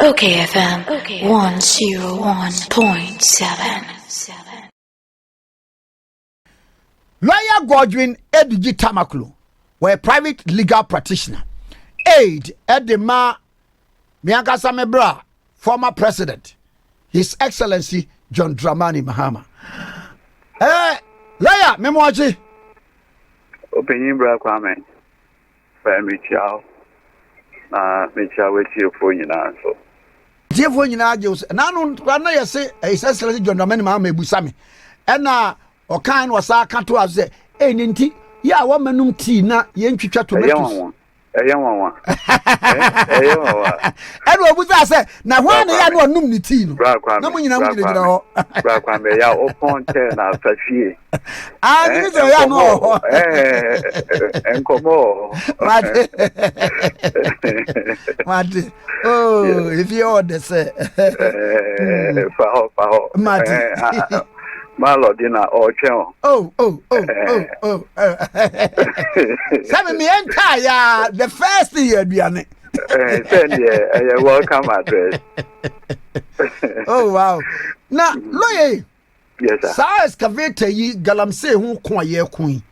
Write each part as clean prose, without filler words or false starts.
OKFM 101.7. Lawyer Godwin Edudzie Tamakloe, were a private legal practitioner. Aid Edema Miankasa Mebra, former president, His Excellency John Dramani Mahama. Lawyer, Memoji. Opinion Bra Kwame. Family Chow. Mecha with you for you now. So. Dear for you now, Joseph. Nano, I say, His Excellency John Dramani Mahama Busami. And or kind was our canto as the Ninti, ya womanum tea na yentwitwa tomatoes. A young one. And what was I say? Now, why they are no num ni tea? No, when you know, Brakwame, ya upon 10 after she. Ah, this is a young no. And come on. Mate. Oh, if you order, say. Mate. Malo dinner or channel. Oh. Seven me entire the first year, Biane. Send you a welcome address. Oh, wow. Now, lawyer. Yes, sir. Sa excavator yi galamsey ho ko aye kun.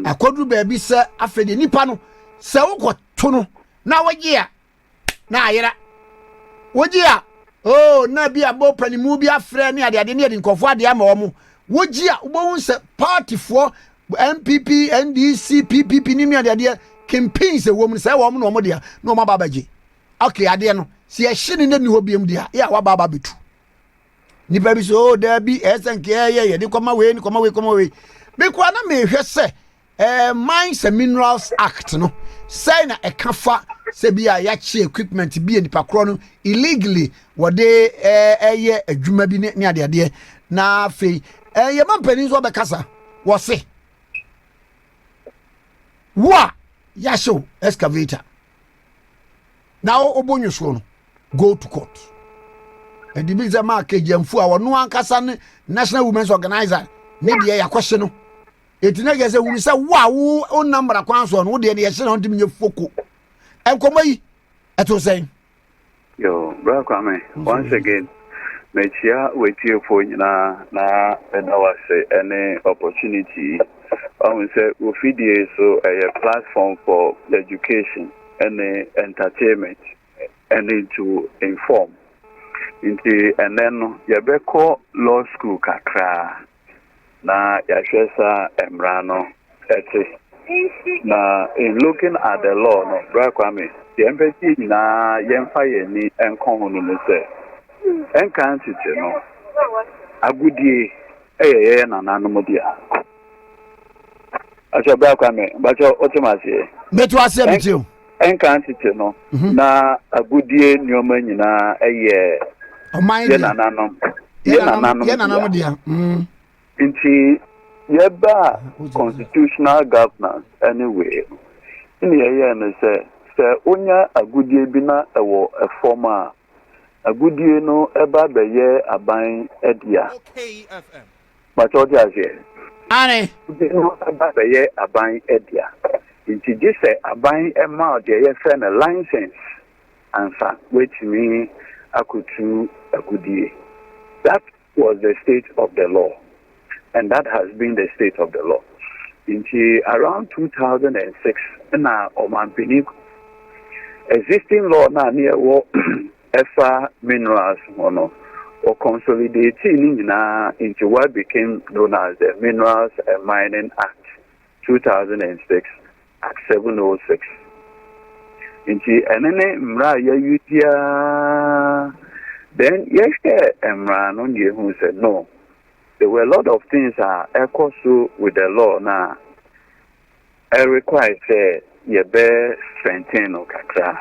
Akodu baabi se afede nipa no se wokoto no na wogie a na ayera. Wogie a oh na bi abo panimu bi afre ne ade ne ade nkofo ade ama omo. Wogie a wo se party for MPP, NDC, PPP ni ade campaigns e wo mu se wo mu no mo de no ma babaje. Okay ade no se ye hye ne ni ho biem de a ya wa baba betu. Nipa bi so there be SNK ye de koma we be kwa na me hwe se Mines and Minerals Act no say na e kafa se bia ya chi equipment bi nipa kro no illegally wode ye adwuma bi ne ade na afi ye mampani so be kasa wo se wa ya show excavator now obonyo so no go to court. And the big mark Jamfu, our no Ankasa National Women's Organizer, maybe a question. It never say, we say, wow, own number of council on what they are on to me, Foko. And come away, at was saying. Yo, Brakwame, once again, make sure with you for you now, and I was say any opportunity. I will say, we feed you so a platform for education and entertainment and to inform. And then Yabeko Law School Kakra na Yashesa Emrano ete. Na in looking at the law no Brakwame the empathy na yemfa yeni enkohunu no se enkanti no agudie eyeye na nanom dia aso Brakwame bacho otimase metu ase bitiu enkanti no na agudie nyoma nyina eye Yenanam dia. Inti yeba constitutional governance anyway. In the year say onya agudie bi na ewo a former agudie no eba beye aban edia. okayfm. But what is here? Ane. No eba beye aban edia. Inti just say aban ema de ye say na license answer which mean akutu agudie. That was the state of the law, and that has been the state of the law. In around 2006, na omanpini existing law na near EFA minerals or consolidating into what became known as the Minerals and Mining Act 2006, Act 706. Inti enene mra ya yutia then yes emra no ye who said no. There were a lot of things echo so with the law now. I require say ye be strengthen or kakra.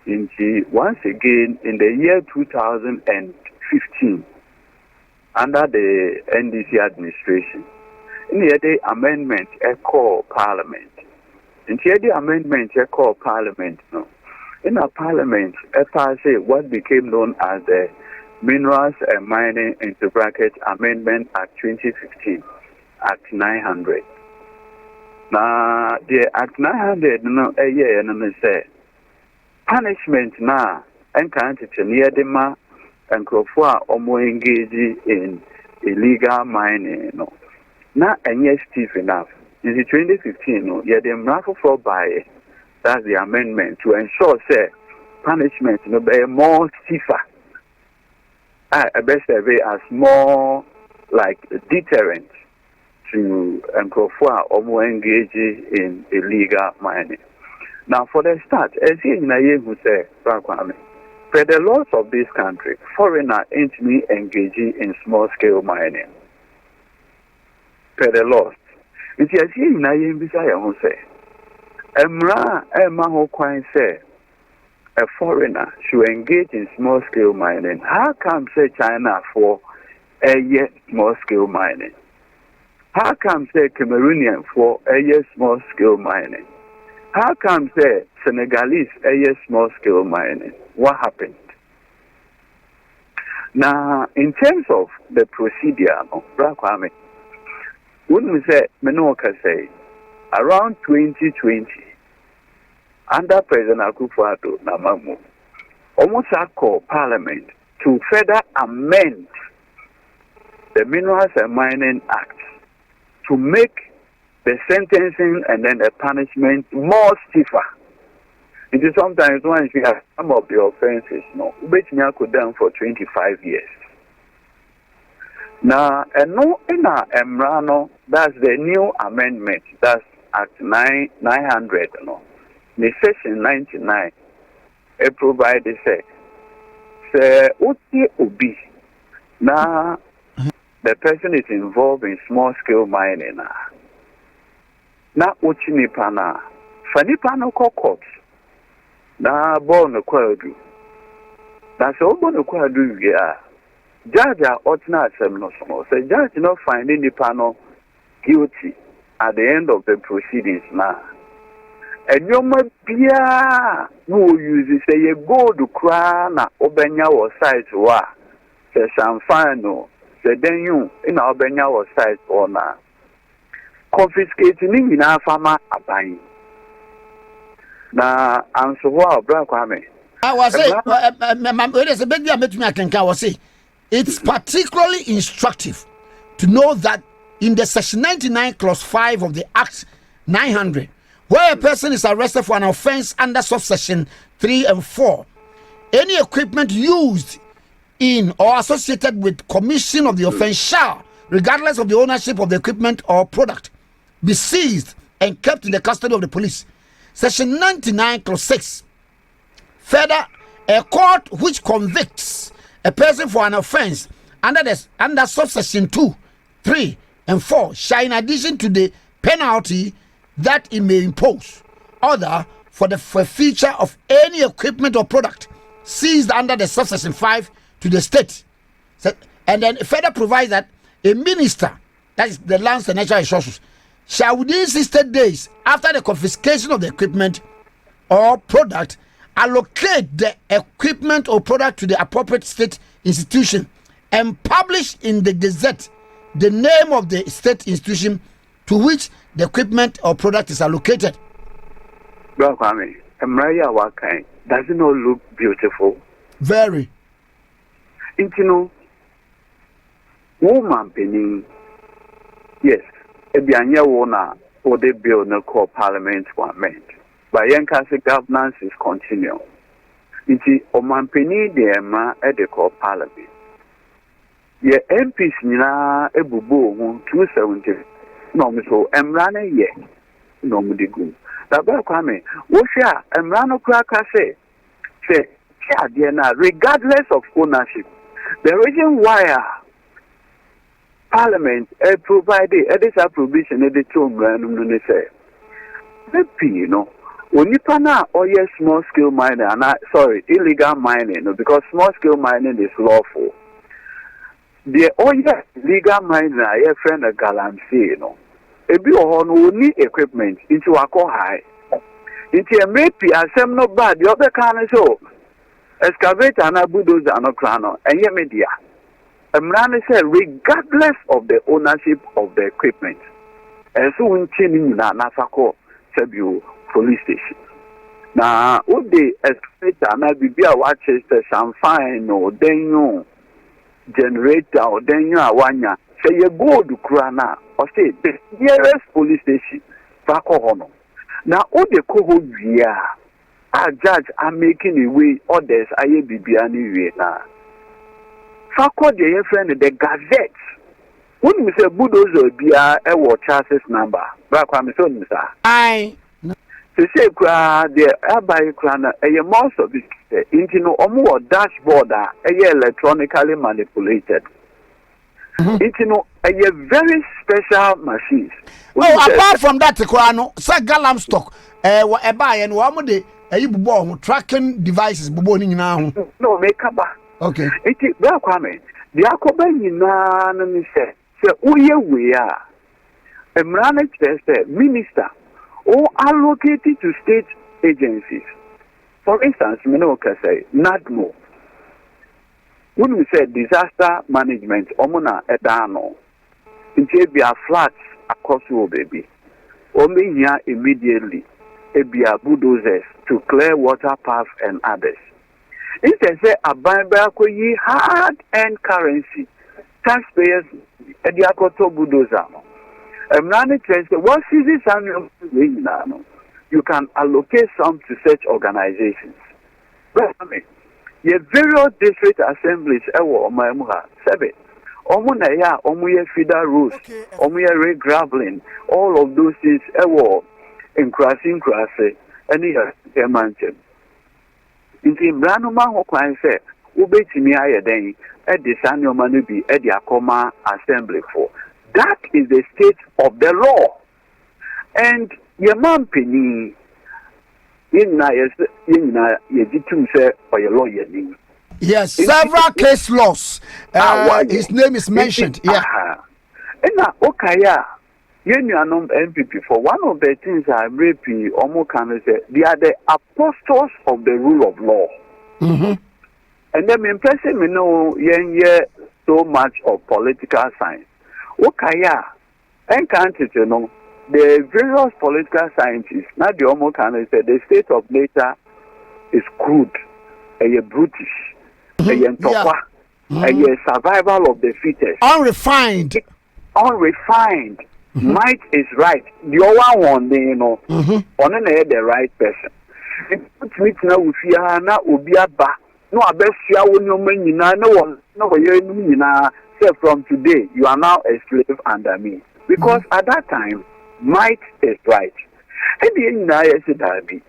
Inti once again in the year 2015 under the NDC administration in the amendment echo parliament. In the amendment, you call Parliament. No, in a Parliament, say what became known as the Minerals and Mining into brackets Amendment Act 2015, Act 900. The Act 900 no a year and say punishment now encounter near the ma and crofua or engage in illegal mining. No, not and yes, stiff enough. In the 2015, no, yeah, the miracle for by that's the amendment to ensure say punishment no be more stiffer. I best survey as more like deterrent to Nkrofua or engage in illegal mining. Now, for the start, as you who say, per the laws of this country, foreigners ain't me engaging in small-scale mining. Per the laws. It's as you who say, Emra Emaho Quine say, a foreigner should engage in small-scale mining. How come say China for a year small-scale mining? How come say Cameroonian for a year small-scale mining? How come say Senegalese a year small-scale mining? What happened? Now, in terms of the procedure, Brakwame, wouldn't say Menoka say around 2020, under Prez Akufo Addo Namamu, almost called Parliament to further amend the Minerals and Mining Act to make the sentencing and then the punishment more stiffer. It is sometimes when you have some of the offenses, no, Ubetinya could down for 25 years. Now, and no in our Emrano, that's the new amendment, that's Act 900, no. The section 99, it provides say, Uti Ubi. Now, the person is involved in small-scale mining. Now, Uchi Nipana, Fanipano court. Now, born a quadru. That's all born a quadru, yeah. Judge ought not no small. Say, judge not finding Nipano guilty at the end of the proceedings now. And you might be who uses a gold crown Obenya or size wa. Say some final. Say then you in Obenya or size or na. Confiscating in our farmer a buying. Now, answer what, Brakwame. I was saying, it's particularly instructive to know that in the section 99 clause 5 of the Act 900, where a person is arrested for an offense under subsection 3 and 4, any equipment used in or associated with commission of the offense shall, regardless of the ownership of the equipment or product, be seized and kept in the custody of the police. Section 99 clause 6. Further, a court which convicts a person for an offense under subsection 2, 3, and 4 shall, in addition to the penalty that it may impose, order for the forfeiture of any equipment or product seized under the subsection 5 to the state. So, and then further provides that a minister, that is the Lands and Natural Resources, shall within 60 days after the confiscation of the equipment or product allocate the equipment or product to the appropriate state institution and publish in the Gazette the name of the state institution to which the equipment or product is allocated. Kwame, Emraya Wakai, does it not look beautiful? Very. You woman penny, yes, Ebianya Wona or the bill no call Parliament one meant. But Yankasi governance is continuing. Inti Oman penny the Emma at the call Parliament. Ye MPs nina ebubo 270. No, so Emrane ye. No, Mudigu. That Kwame, Wosha, Emrano Kraka say, regardless of ownership, the reason why Parliament provided this provision at the tomb, say, you know, Onipana or yes, small scale mining, illegal mining, because small scale mining is lawful. The legal mining, I have friend a galamsey, you know. A bill on need equipment into a core high. Into a maybe a sem no bad, the other kind of so. Excavator and a bulldozer and a crano, and yet media. Emrane said, regardless of the ownership of the equipment, and so in Chinning Nafako, Sebu police station. na ode excavator na bibia wa chester champagne no denyo generator o denyo awanya say ye gold kura na o say the nearest police station fa ko hono na ode ko ho wia a judge are making away orders aye bibia ni wie na fa ko de ye friend the gazette when we say bulldozer bia e wo chassis number bra kwa me so ni sa ai to say the abai krana a more sophisticated into no more dashboard electronically manipulated. Into no a very special machines. Apart from that, Krano, say galam stock, what a buy and one day a bomb tracking devices boning now. No, make up. Okay. It is well coming. The Akoba say, we are a managed minister. Or allocated to state agencies. For instance, Minoka say, NADMO. When we say disaster management, Omona Edano, in Jabia flats across the baby. Only here immediately, Ebia bulldozers to clear water paths and others. Instead, say, a Bible hard earned currency, taxpayers, Ediakoto bulldozer. What is this? You can allocate some to such organizations. Your various district assemblies, seven. Omuya feeder roads, omuya graveling, all of those things, in crossing, any mansion. In Branoma, Hokwan said, Ubetimi Ayadeni, at the Sanyo Manubi, at the Akoma assembly for. That is the state of the law. And your mom penny in lawyer. Yes, several case laws. His name is mentioned. Yeah. And now, Okaya, you know, MPP for one of the things I repeat, almost can say they are the apostles of the rule of law. And then impressing me know so much of political science. Okaya, encountered, you know, the various political scientists, not the almost can say the state of nature is crude, a brutish, a survival of the fittest. Unrefined. Might is right. The other one, you know, on the right person. It now with Fiana Ubiaba. No, I best share when you mean, no one, no, you say from today, you are now a slave under me. Because at that time, might is right. And the United States,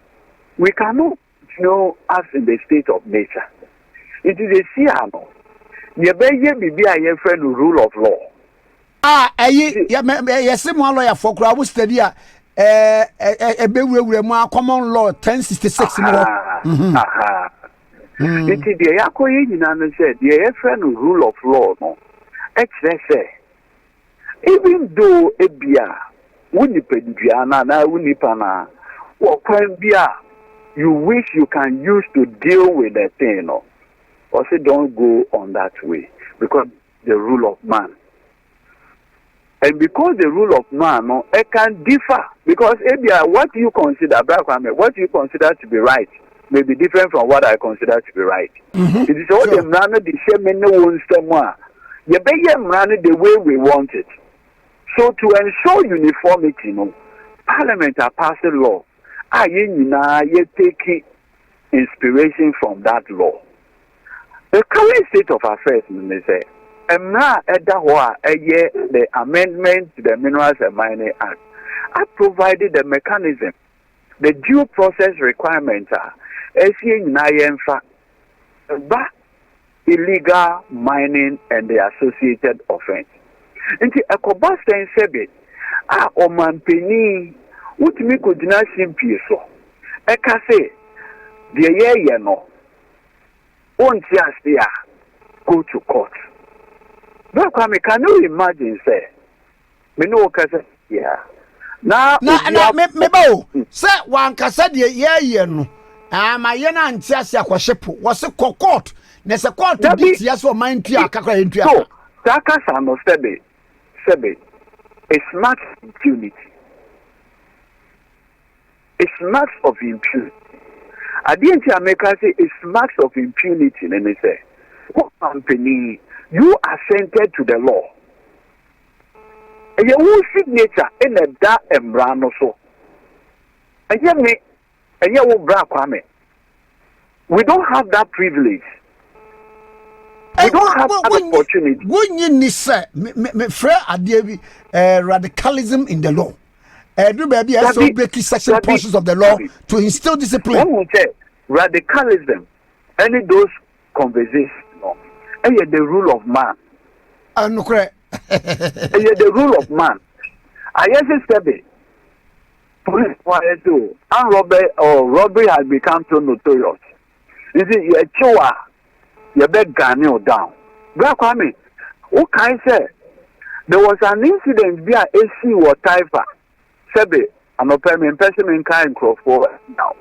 we cannot know us in the state of nature. It is a Siano. You be a friend rule of law. Yes, one lawyer for crowd study a common law 1066. It is the Yakoyin said, the friend rule of law. No, even though a beer, Winnipediana, Winnipana, or beer, you wish you can use to deal with the thing, or say don't go on that way because the rule of man. And because the rule of man, it can differ. Because what you consider, what you consider to be right may be different from what I consider to be right. It is all the manner the same in the you better run it the way we want it. So to ensure uniformity, Parliament are passing law. You take inspiration from that law. The current state of affairs, say. The amendment to the Minerals and Mining Act, I provided the mechanism, the due process requirements are illegal mining and the associated offense. Nti ekoba sen sebe omanpeni utimi kodina simpie so eka se de ye no onti astia go to court. But can you imagine, say, me no kasa yeah. Now, me bo say one kasa de ye no. My yena antiasia kwashepo was a court. There's a court to be yes for mind tia kakra into. So, Takasa no sebe a smart impunity. A smart of impunity. At the end, America say it's marks of impunity. And they say, what company you assented to the law? And your signature in a da embrano so. And yet me, and you will bra kwame. We don't have that privilege. We don't have that opportunity. When you need say, me frere adie radicalism in the law. Do baby I so break section portions of the law to instill discipline. When we say radicalism, any those conversations, no, and yet the rule of man. No correct. And yet the rule of man. I just said police fire too. And robbery has become so notorious. You see, you chewa, you bet Ghanaian down. Black Kwame, what can I say? There was an incident via AC or Taifa. Sebe, I'm a permanent person in kind for now.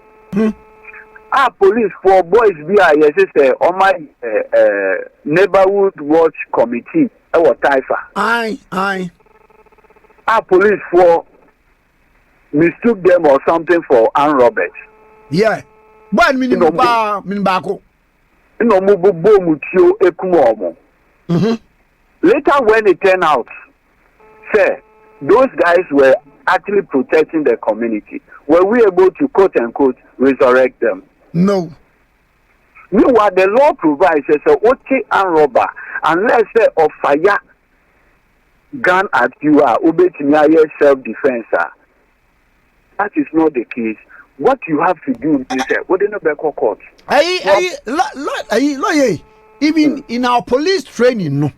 Our police for boys via yes, on my neighborhood watch committee or Taifa. Aye. Our police for mistook them or something for Ann Roberts. Yeah. But minimum bako. No mubo mutio ekumomo. Later when it turned out, say those guys were actually protecting the community. Were we able to quote unquote resurrect them? No. Meanwhile, the law provides as a oche and robber unless say of fire gun at you are obey self-defense. That is not the case. What you have to do is what in the court. Even in our police training, no.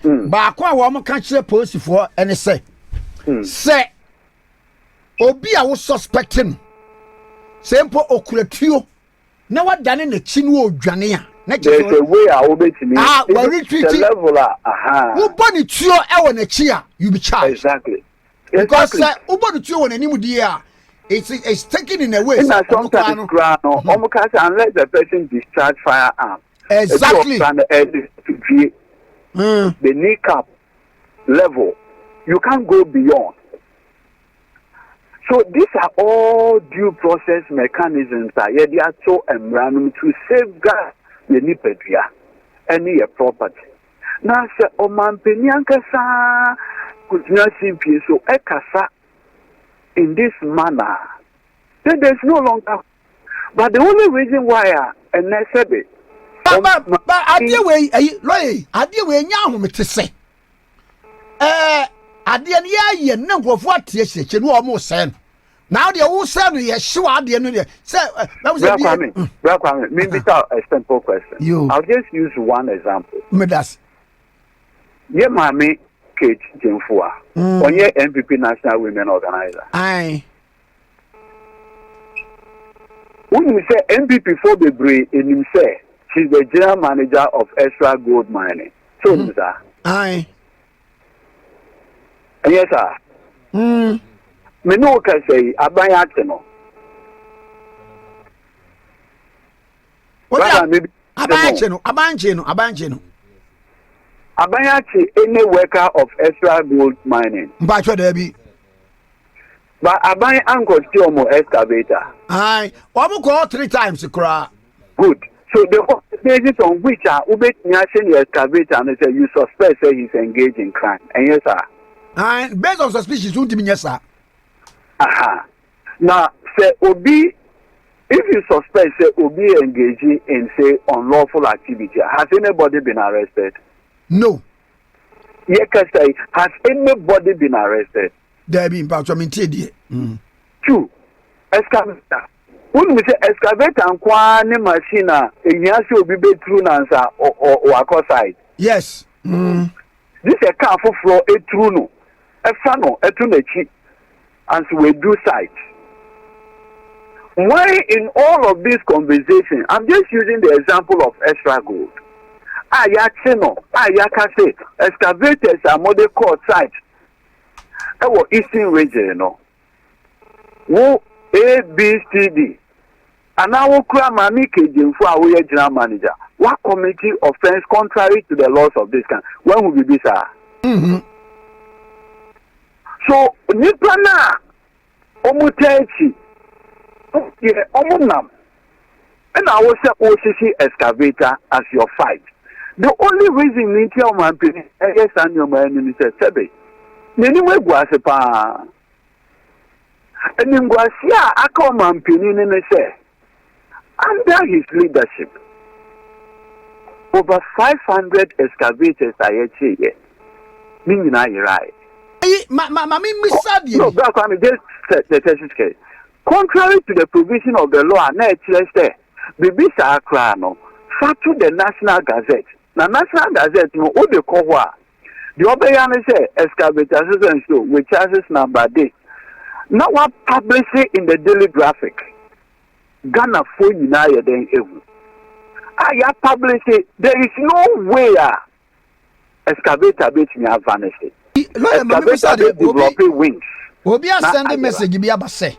But I want to catch the police for and say, Obi I was suspecting. Simple okulatio. Now what done in the chinwo dwania. There's a way I obey to me. The level who born it to your chia, you be charged. Exactly. Because who born it to you on any idea. It's taken in a way. Sometimes unless the person discharge firearm. Exactly. The kneecap level, you can't go beyond. So these are all due process mechanisms that they are so random to safeguard the nipedria and your property. Now, say, Oman Penyankasa could not see so ekasa. In this manner, then there's no longer. But the only reason why and I said it. But I dear way, now to say. I dear ye number of what yes, you almost said. Now the old son, yes, sure, I didn't say that was a maybe a simple question. I'll just use one example. Medas. Yeah, mommy. Kate Jemfua, on your MPP National Women Organizer. Aye. When you say MPP for the Bray, and you say she's the general manager of Extra Gold Mining. So, sir. Aye. Yes, sir. Me no can say, Abayacheno. What Abancheno. Abayachi, any worker of Extra Gold Mining. But what there be? But Abay Uncle Tiomo excavator. Aye. What call 3 times to cry? Good. So the basis on which Ubet Nyashin excavator and say you suspect say he's engaged in crime. And yes, sir. Aye. Based on suspicion, won't be yes, sir. Aha. Now, say Obi, if you suspect say Obi engaging in say unlawful activity, has anybody been arrested? No. Yes, say, has anybody been arrested? There be about I mean, 2. Excavator. When we say excavator and quane machine, and you will be true answer or side. Yes. This is a car for floor a true a funnel, a tunechi, and so we do sight. Why in all of this conversation, I'm just using the example of Extra Gold. Ayakase, excavators are model court site. Our Eastern region, you know. Wo A, B, C, D. And now we cry Mami Kejin for our general manager. What committee offense contrary to the laws of this country? When will be this? So, Nipana, Omutechi, Omunam, And I was a OCC excavator as your fight. The only reason you tell my opinion, yes, and your man is a sebe. Anyway, was a pa. And in Guasia, I call my opinion and I say, under his leadership, over 500 excavators are here. Meaning, I right. No, black family just the thesis case. Contrary to the provision of the law, say, Bibisa Akrano, to the National Gazette. The National Gazette, no, what they call what? The Obayana say, excavators and so, with charges number day. Now, what publish it in the Daily Graphic? Ghana phone United then ever. I publish it. There is no way excavator bit me have vanished. Excavator developing wings. Obi a send a message be abase.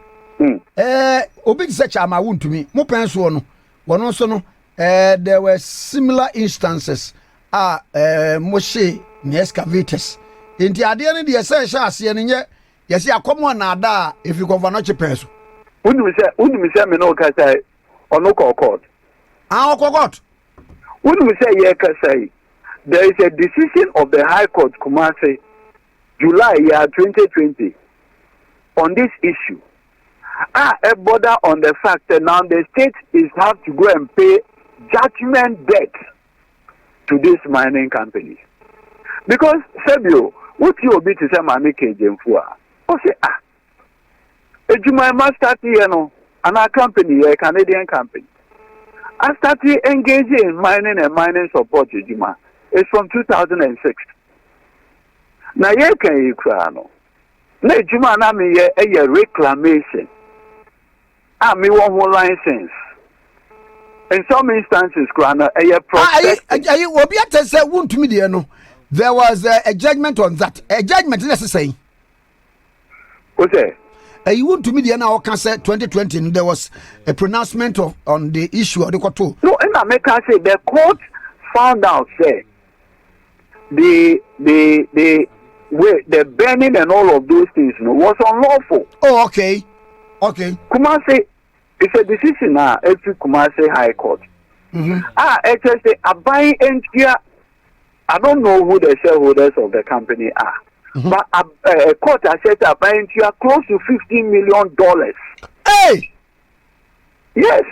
Obi search am awun to me. Mo penso no. One also no. There were similar instances. Moshe ni excavators. Inti ade ne de say ase ne nye. Yesi akomo na ada if you cover no chepenso. Unu say me no ka say ono court. Court. Unu say ye ka say there is a decision of the High Court Kumasi July year 2020 on this issue. A border on the fact that now the state is have to go and pay judgment debt to these mining companies. Because Sebio, what you be to say Mami Kejemfua? O say Ejuma must start here no, and our company, a Canadian company. I started engaging in mining and mining support Ejuma. It's from 2006. Now ye can you cry no. Na Ejuma na me ye a reclamation. Me one more license. In some instances, Krana, a process. There was a judgment on that. A judgment, let's say. What's that? You want to media now? Can say 2020. There was a pronouncement on the issue of the court. No, in America, say the court found out say the burning and all of those things was unlawful. Oh, okay. Kumasi, it's a decision now. Every Kumasi High Court. It's just a buying entry. I don't know who the shareholders of the company are. But a court has said a buying entry close to $15 million. Hey! Yes.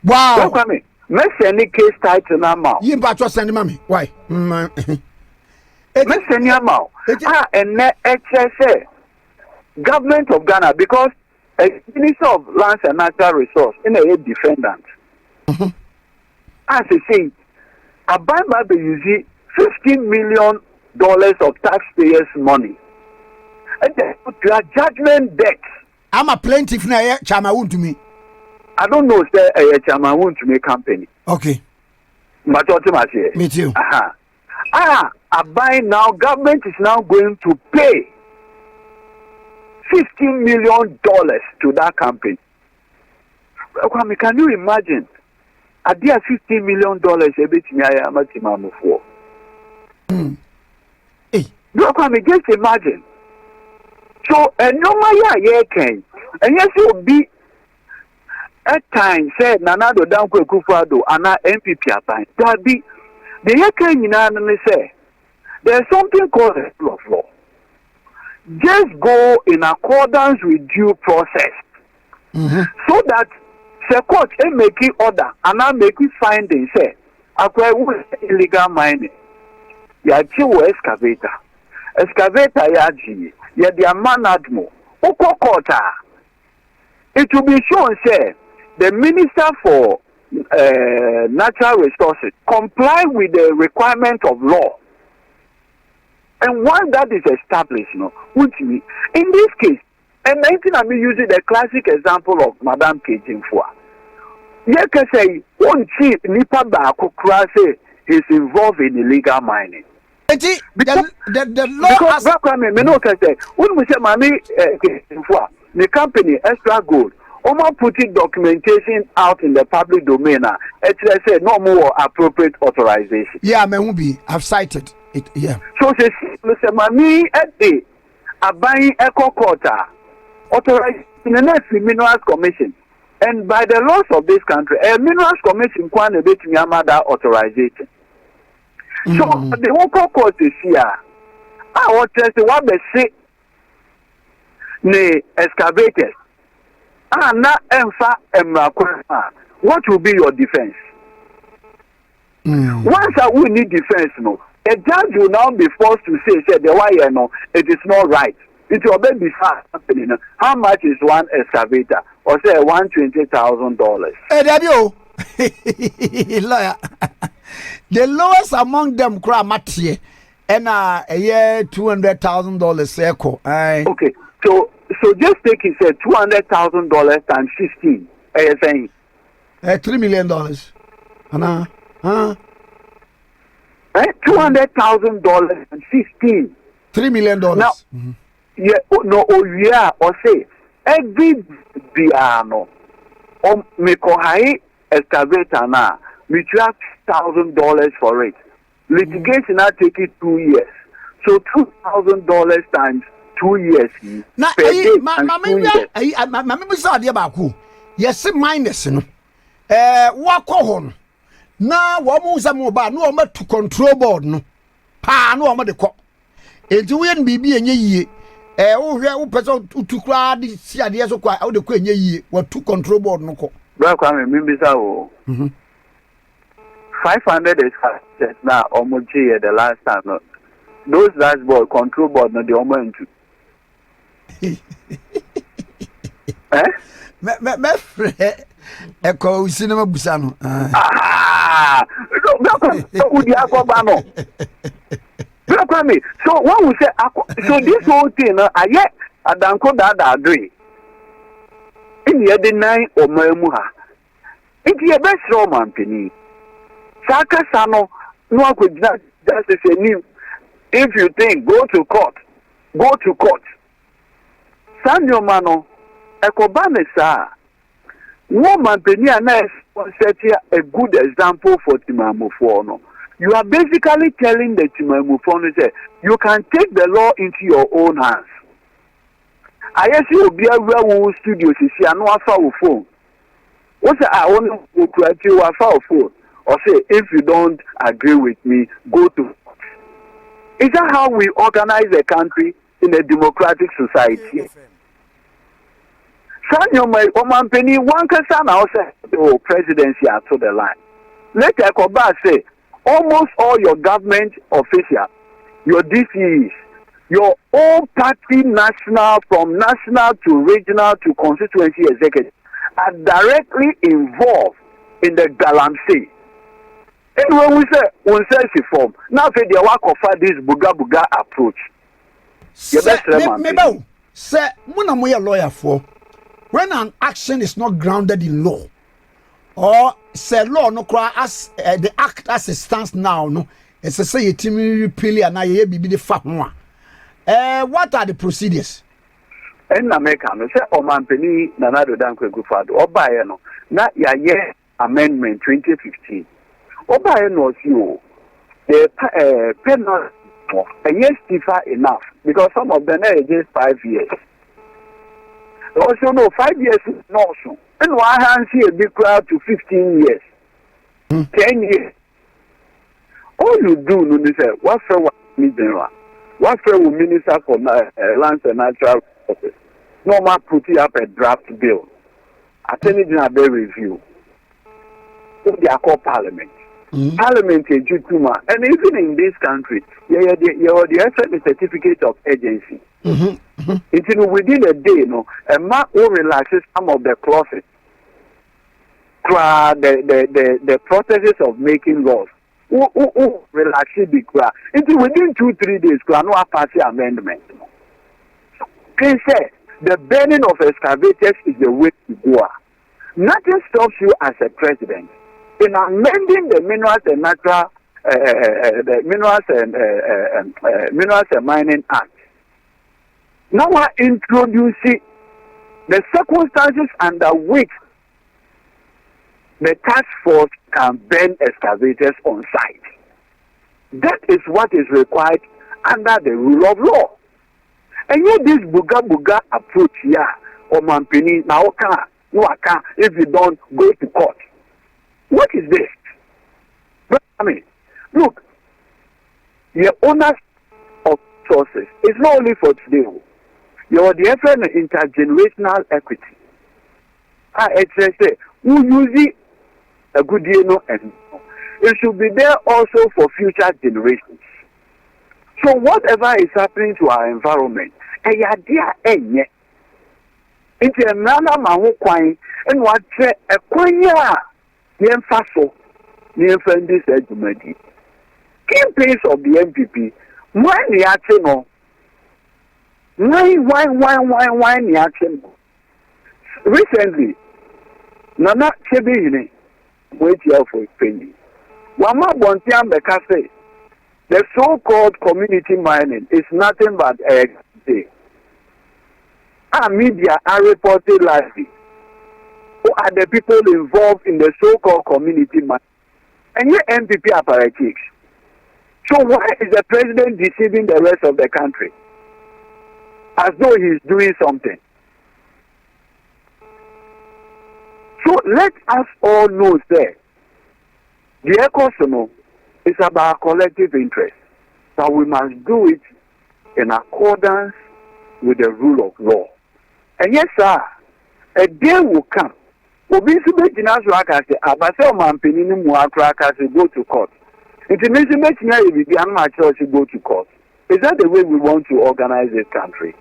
Wow. Look at me. Let's send a case title now. You better send mommy. Why? Let's send you now. And HSA. Government of Ghana, because a Minister of Lands and Natural Resource in a defendant. As I say, a Bible be using $15 million of taxpayers' money. And then your judgment debt. I'm a plaintiff now, Chama won't to me. I don't know, sir, a Chama won't to me company. Okay. But what am I saying? Me too. A buy now, government is now going to pay $15 million to that company. Can you imagine? At their $15 million, a bit for. Hey, just imagine. So, and no matter can, and yes, you'll be at times said Nanado Danko Akufo Addo and our MPP applying. That be the Yakan unanimously say there's something called the rule of law. Just go in accordance with due process, so that the court can make it order and now make it finding say acquire illegal mining. Ya chiwo excavator yaji ya the man admo okokota. It will be shown say the Minister for Natural Resources comply with the requirement of law. And once that is established, which means, in this case, and I'm using the classic example of Madame Kejimfua. You can say, one chief, Nipa Bakukrase, is involved in illegal mining. The law because when we say, Mami Kejimfua, the company, Extra Gold, putting documentation out in the public domain, actually say no more appropriate authorization. Yeah, I've cited it. Yeah. So say, Mami at the buying eco quota authorized in the next minerals commission. And by the laws of this country, a minerals commission can be that authorization. So the local court is here. Our test what they say ne excavators. Na emfa emrakwa. What will be your defense? Once I will need defense, no, a judge will now be forced to say the why no, it is not right. It will be happening. How much is one excavator? Or say $120,000. Hey, Daddy, lawyer. The lowest among them, Kramati, and a year $200,000 echo. Okay, so just take it, say $200,000 times 16. Saying $3 million. $200,000 and 16. $3 million. Now, yeah, no, yeah, or say every piano me kohai excavator na me $1,000 for it. Litigation now take it 2 years. So $2,000 times 2 years. Now, my saw the about yes, minus no. Walk on. Now, what moves a mobile no more to control board no. Pa no more the cock. It's when BB and ye. Who person to cry this idea so quite out the queen ye what to control board no co. Black maybe so 500 is now almost here the last time. No. Those dashboard control board no the almost Echo cinema busano. So what we say so this whole thing I yet adanko that agree. In the other 9 or Mamuha. It's your best Roman penny. Saka Sano, no could just say new. If you think, go to court. Go to court. Sanyo Mano, Ekobane sa. Woman penny and I set here a good example for Timamufono. You are basically telling the Timamufono that you can take the law into your own hands. I guess you will be a real studio to see no phone. What I want to create you a phone or say if you don't agree with me, go to court. Is that how we organize a country in a democratic society? Sanyo my woman penny one person now say oh presidency to the line. Later Koba say almost all your government officials, your DCEs, your own party national, from national to regional to constituency executive, are directly involved in the galamsey. And when we say reform, now they work offer this buga approach. Maybe, sir, when I'm a lawyer for, when an action is not grounded in law, or say law no cry as the act as it stands now, no, it's a say a team repeal and I be the fat one. What are the procedures? In America, no say Oman Penny Nanado Danko Akufo Addo Obayeno na ya amendment 2015. Obayeno was you the penalty and yes stiffer enough because some of them are just 5 years. Also no 5 years is not so. And one hand see a big crowd to 15 years. 10 years. All you do no say what for what general. What for minister for lands and natural resources? Normal putting up a draft bill. Attorney General review. What they are called parliament. Parliament is Jutuma. And even in this country, you have the certificate of agency. It's within a day, no, a man who relaxes some of the clauses. The processes of making laws. Relax it until within 2-3 days, no party amendment. Can say the burning of excavators is the way to go. Nothing stops you as a president in amending the minerals and natural, the minerals and mining act. Now I introduce the circumstances under which the task force can burn excavators on site. That is what is required under the rule of law. And yet this buga approach here, or mampini, now no account if you don't go to court. What is this? But, I mean, look, the owners of sources is not only for today. You're the different intergenerational equity. It's say who use a good year no and it should be there also for future generations. So whatever is happening to our environment, it's a nana mahu kwai and what a kwanya yen faso yen friend this edumedi. Campaigns of the MPP, why the action? Why the action? Recently, Nana Chebini wait here for a penny. Wama Bontiam Bekase, the so-called community mining is nothing but a day. Our media are reported lively. Who are the people involved in the so-called community mining? And your MPP apparatus. So why is the president deceiving the rest of the country? As though he is doing something. So let us all know that the ecosystem is about collective interest. So we must do it in accordance with the rule of law. And yes, sir, a day will come. Obisi Bejinas Rakasi, Abasel Mampinin Muakrakasi go to court. Intimation will be unmature to go to court. Is that the way we want to organize this country?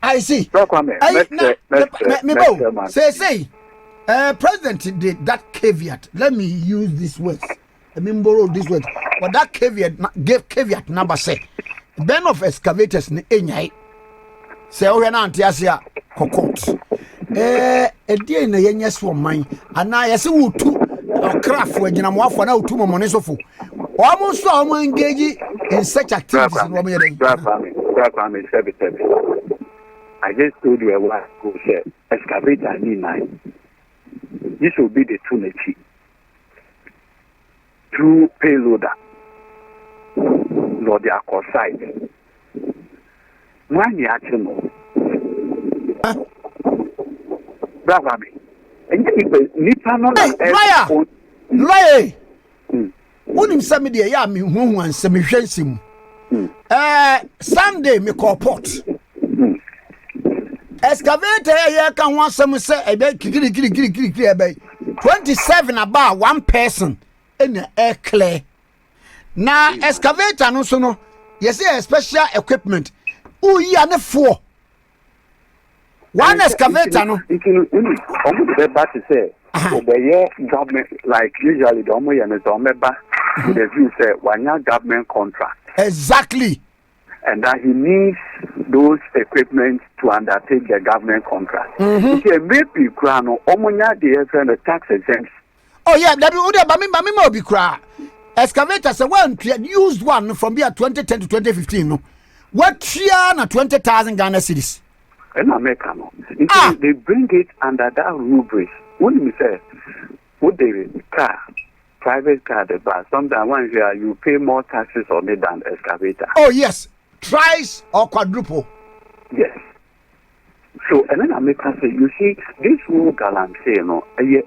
I see. President did that caveat. Let me use this word. Let me borrow this word. But that caveat gave caveat number say. Ben of excavators ne enyai. Say o na antiasia kokot. A dear na yenya so man. Ana yesi wutu craft we gina moafo na wutu momone sofo. Almost so engage in such activities in I just told you a while ago, sir, excavator need 9. This will be the 2 2 payloader. Lord, they are side. When you actually know, bravo me. And you Lay. Unim Samidi, ya me who and semi shensim. Sunday, me call port. Excavator here can want some say a bit 27 about one person in the air clear. Now excavator no so no yes special equipment. Oh yeah the 4. One excavator no. Almost to say the government like usually the only and the member with the view say one government contract. Exactly. And that he needs those equipment to undertake the government contract. Okay, maybe Krano, Omonia the tax exempt. Oh yeah, that would be cry. Excavators one used one from here 2010 to 2015. No, what year na 20,000 Ghana cedis? And America no. They bring it under that rubric. When you say, what they car, private car, the bus. Sometimes once you pay more taxes on it than excavator. Oh yes. Thrice or quadruple. Yes. So, and then I make say, you see, this whole galam say, a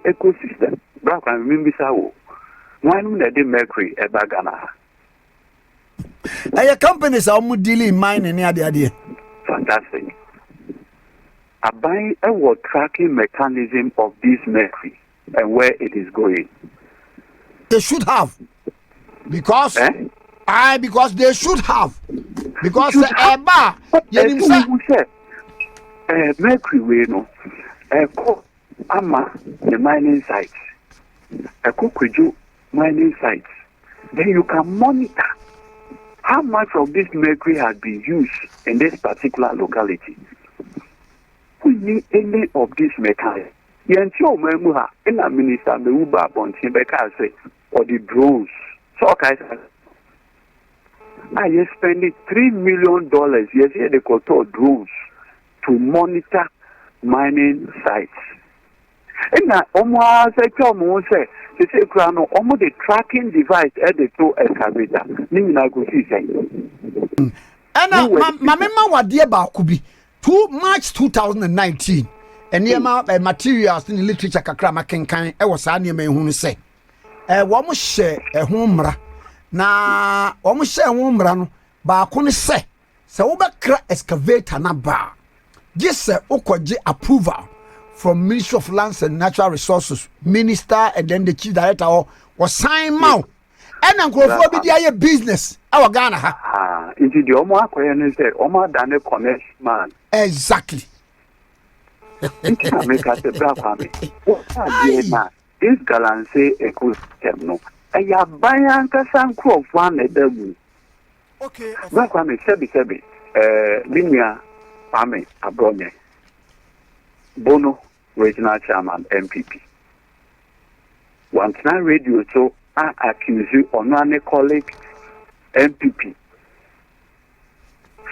ecosystem. Black and remember, why don't they mercury a bagana? A companies are more dealing in mine and the idea. Fantastic. I buy a world tracking mechanism of this mercury and where it is going. They should have. Because because they should have. Because the bar, mercury we know. Ama the mining sites. Mining sites. Then you can monitor how much of this mercury has been used in this particular locality. We need any of this mechanism. Yancho memuha in a minister the Uber Bontin say or the drones. So I spending $3 million yes here they call drones to monitor mining sites. And now almost say they say almost the tracking device at the two excavator. Ana mama wade ba ko bi 2 March 2019 eniema materials in literature kakra makenkan e wo saa niema ehunu se wo mo hye ho mmra na wo mo hye ho mmra no ba ko ne se wo bekra excavator na ba gise ukoje approval from Ministry of Lands and Natural Resources minister and then the chief director or sign mouth and nkrofo bi dia business our Ghana ha into the omo akoye ne say omo dane commerce man exactly into America the black family this galanse ecosystem no ya bayan kasan nkrofo anedamu okay black family sebi binia Ame Abronye Bono regional chairman MPP one time radio so I accuse you on one colleague MPP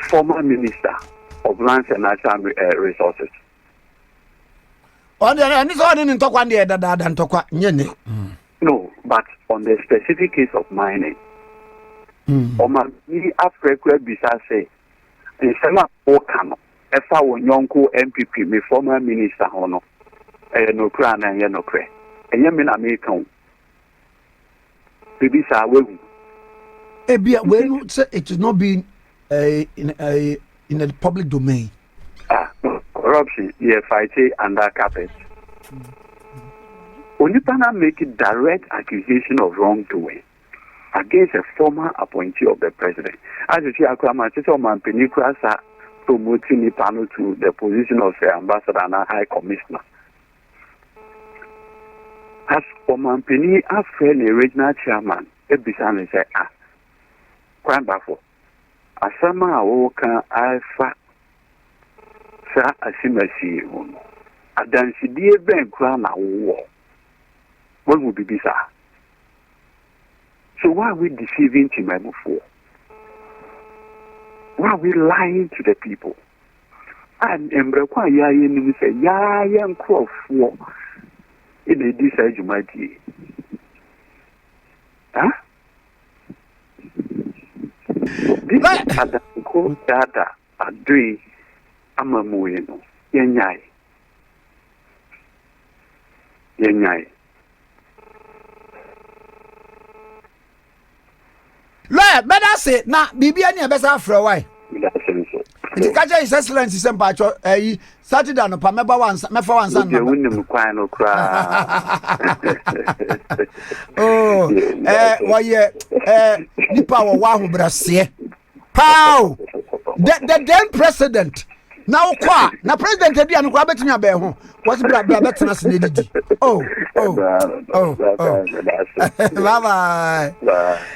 former minister of lands and natural resources on the this one in talk one day that talk no but on the specific case of mining Oma ni Africa bisa say in sema okano efa wonyonko MPP me former minister hono no kra na ye no kre enye me na me kan bibi sa wehu ebia when say it is not being in the public domain corruption ye fight under carpet Onipana make a direct accusation of wrongdoing against a former appointee of the president. As you see, Akwama, Chisoman Penikrasa promoting Nipano to the position of ambassador and high commissioner. As Oman Peni, after the regional chairman, Ebisan said, crime bafo. Asama Awoka Alpha Sa Asimasi, Adansi Dear Ben Krana war. What would be bizarre? So why are we deceiving Timamu for? Why are we lying to the people? And Embrakwa Yayin say, Yayan Crow for in a decide you might be. Huh? This is Adako Dada Adri Amamueno. Yenyai. Lawyer, better say na bibia ni ebesa afro why. It catch his excellency sem pacho Saturday no pa meba wansa mefa wansa no. You win kwan no kra. Oh, why nipa wa hu brase. Pow. The then president. Now kwa na president edi an kwa betimi abe ho. What bra betena se ne didi. Oh. Bye.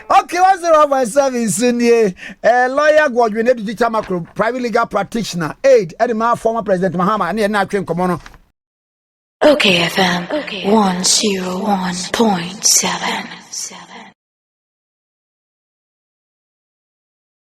Okay, what's the over service in here? Lawyer Godwin Edudzie Tamakloe, private legal practitioner, aid, Edema former President Mahama, and now came come OKFM 101.7.